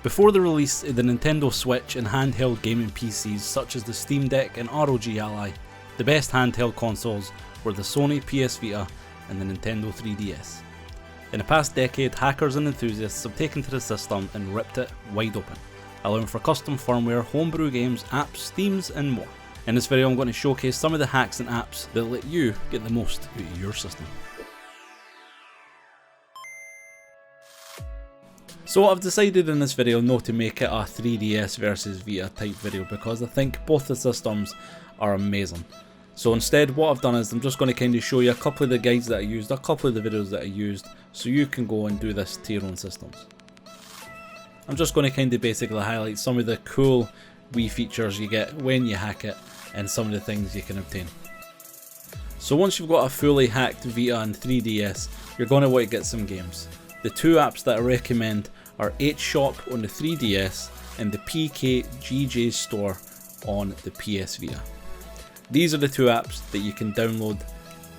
Before the release of the Nintendo Switch and handheld gaming PCs such as the Steam Deck and ROG Ally, the best handheld consoles were the Sony PS Vita and the Nintendo 3DS. In the past decade, hackers and enthusiasts have taken to the system and ripped it wide open, allowing for custom firmware, homebrew games, apps, themes and more. In this video I'm going to showcase some of the hacks and apps that let you get the most out of your system. So I've decided in this video not to make it a 3DS versus Vita type video because I think both the systems are amazing. So instead what I've done is I'm just going to kind of show you a couple of the guides that I used, a couple of the videos that I used, so you can go and do this to your own systems. I'm just going to kind of basically highlight some of the cool Wii features you get when you hack it and some of the things you can obtain. So once you've got a fully hacked Vita and 3DS, you're going to want to get some games. The two apps that I recommend are eShop on the 3DS and the PKGJ store on the PS Vita. These are the two apps that you can download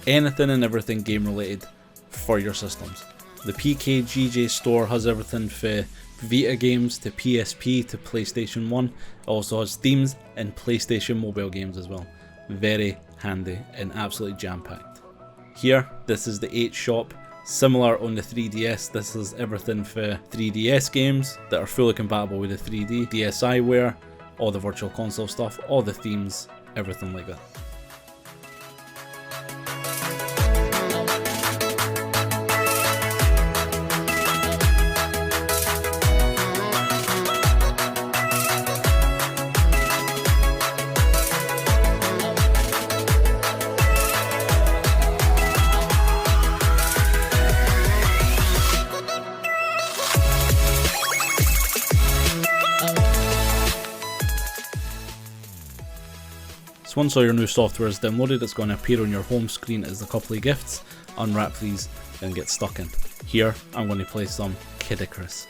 anything and everything game related for your systems. The PKGJ store has everything for Vita games to PSP to PlayStation 1. It also has themes and PlayStation mobile games as well. Very handy and absolutely jam-packed. Here, this is the eShop. Similar on the 3DS, this is everything for 3DS games that are fully compatible with the 3D, DSiWare, all the virtual console stuff, all the themes, everything like that. So once all your new software is downloaded, it's going to appear on your home screen as a couple of gifts. Unwrap these and get stuck in. Here, I'm going to play some Kid Icarus.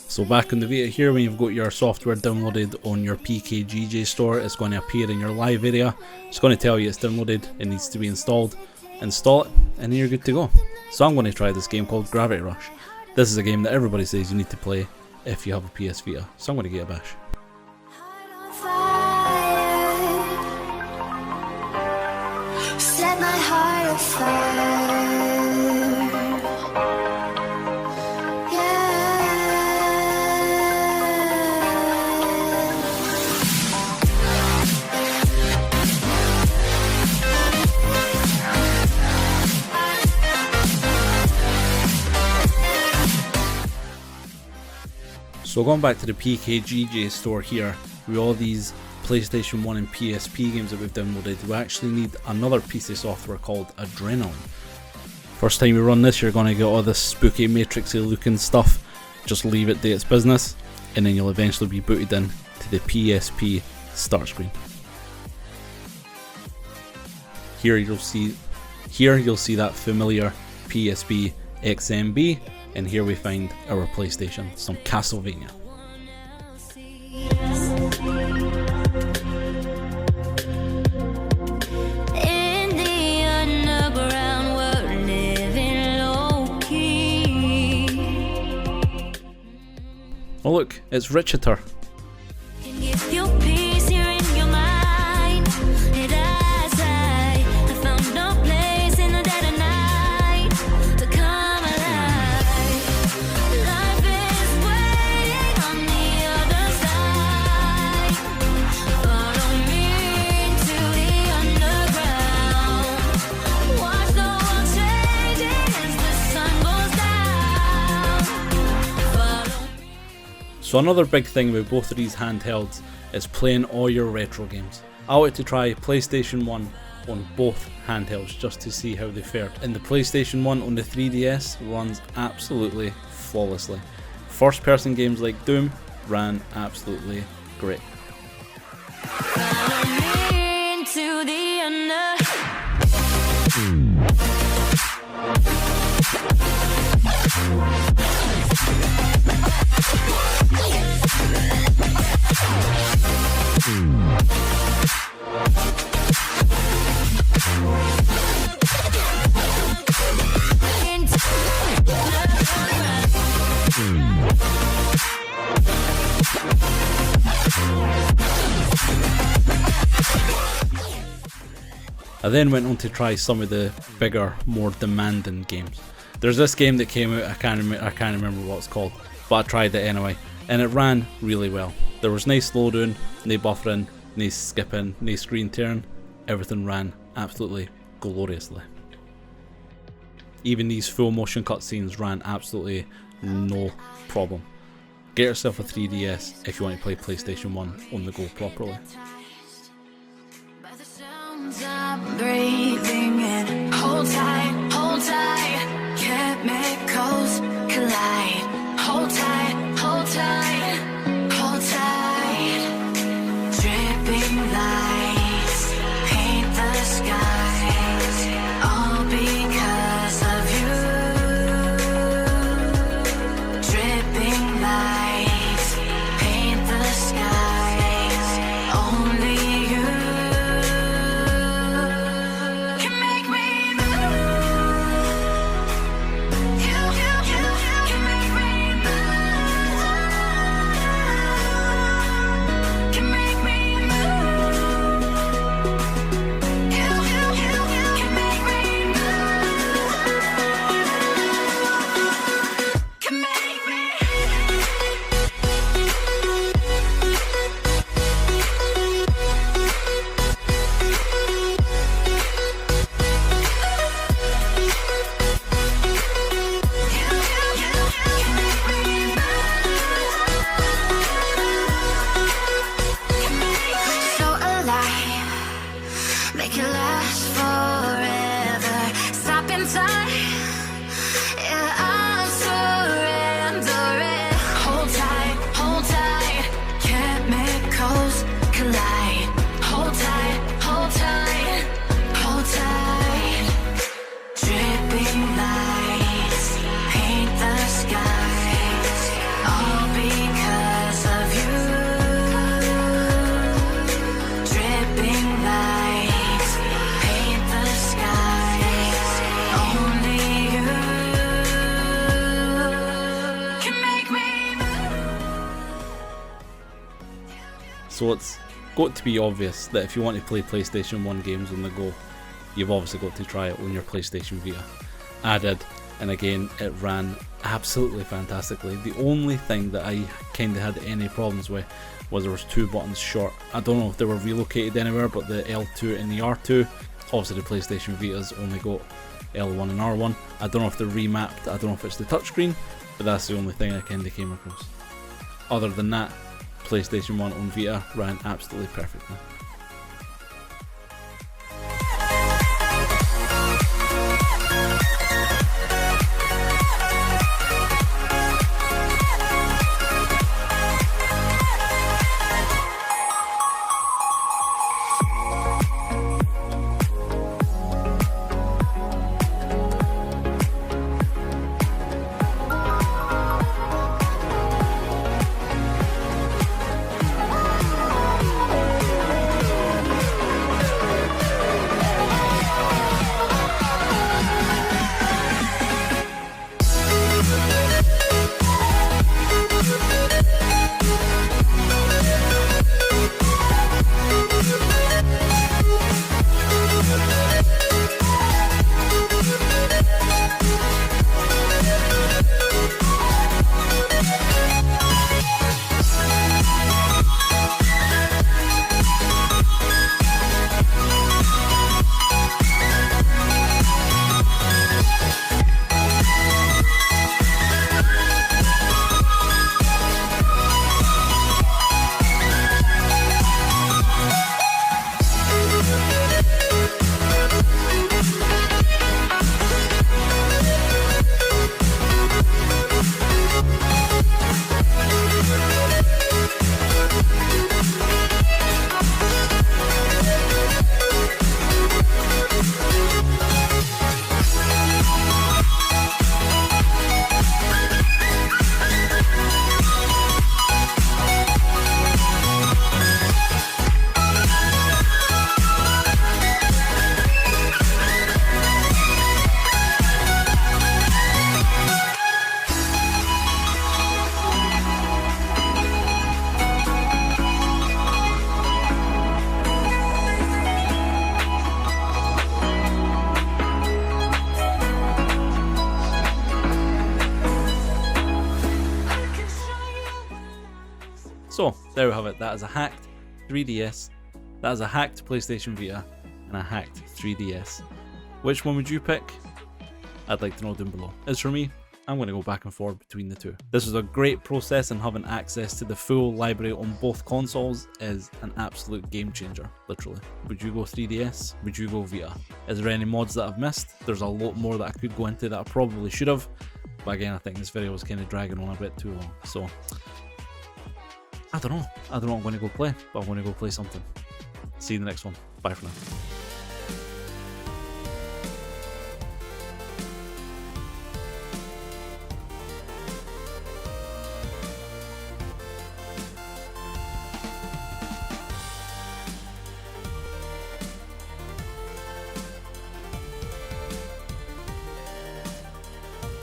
So back on the Vita here, when you've got your software downloaded on your PKGJ store, it's going to appear in your live area. It's going to tell you it's downloaded, it needs to be installed. Install it and then you're good to go. So I'm going to try this game called Gravity Rush. This is a game that everybody says you need to play if you have a PS Vita. So I'm going to get a bash. Set my heart afire. So going back to the PKGJ store here, with all these PlayStation 1 and PSP games that we've downloaded, we actually need another piece of software called Adrenaline. First time you run this, you're going to get all this spooky matrixy looking stuff. Just leave it do its business, and then you'll eventually be booted in to the PSP start screen. Here you'll see that familiar PSP XMB. And here we find our PlayStation, some Castlevania. In the underground, we're living low-key. Oh look, it's Richeter. So another big thing with both of these handhelds is playing all your retro games. I like to try PlayStation 1 on both handhelds just to see how they fared. And the PlayStation 1 on the 3DS runs absolutely flawlessly. First person games like Doom ran absolutely great. I then went on to try some of the bigger, more demanding games. There's this game that came out, I can't remember what it's called, but I tried it anyway, and it ran really well. There was nice slowdown, no buffering, no skipping, no screen tearing. Everything ran absolutely gloriously. Even these full motion cutscenes ran absolutely no problem. Get yourself a 3DS if you want to play PlayStation 1 on the go properly. I'm breathing in. Hold tight, chemicals collide. Hold tight, hold tight, hold tight. Dripping lights paint the skies, all because of you. Dripping lights paint the skies, only you. Make it last forever. Stop in time. Yeah, I'm surrendering. Hold tight. Chemicals collide. Hold tight, hold tight. Dripping lights paint the skies, all because of you. Dripping lights paint the skies, only you can make me move. So it's got to be obvious that if you want to play PlayStation 1 games on the go, you've obviously got to try it on your PlayStation Vita. I did, and again it ran absolutely fantastically. The only thing that I kind of had any problems with was there was two buttons short. I don't know if they were relocated anywhere, but the L2 and the R2, obviously the PlayStation Vita's only got L1 and R1. I don't know if they're remapped, I don't know if it's the touchscreen, but that's the only thing I kind of came across. Other than that, PlayStation 1 on Vita ran absolutely perfectly. there we have it. That is a hacked 3DS, that is a hacked PlayStation Vita, and a hacked 3DS. Which one would you pick? I'd like to know down below. As for me, I'm going to go back and forth between the two. This is a great process, and having access to the full library on both consoles is an absolute game changer, literally. Would you go 3DS? Would you go Vita? Is there any mods that I've missed? There's a lot more that I could go into that I probably should have, but again, I think this video was kind of dragging on a bit too long, so I don't know what I'm going to go play, but I'm going to go play something. See you in the next one. Bye for now.